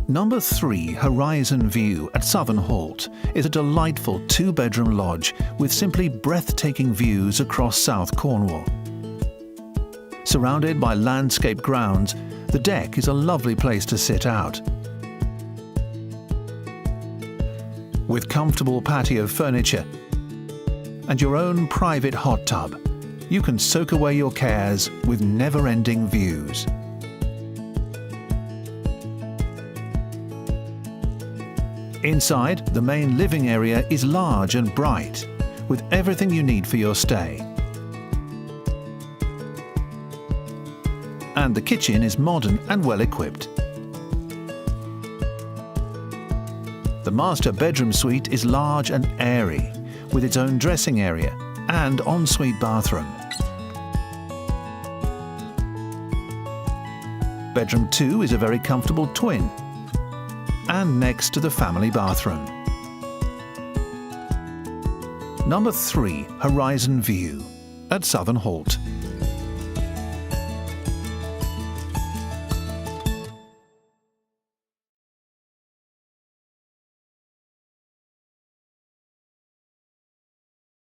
Number 3 Horizon View at Southern Halt is a delightful 2-bedroom lodge with simply breathtaking views across South Cornwall. Surrounded by landscape grounds, the deck is a lovely place to sit out. With comfortable patio furniture and your own private hot tub, you can soak away your cares with never-ending views. Inside, the main living area is large and bright, with everything you need for your stay. And the kitchen is modern and well equipped. The master bedroom suite is large and airy, with its own dressing area and ensuite bathroom. Bedroom 2 is a very comfortable twin, and next to the family bathroom. Number 3 Horizon View at Southern Halt.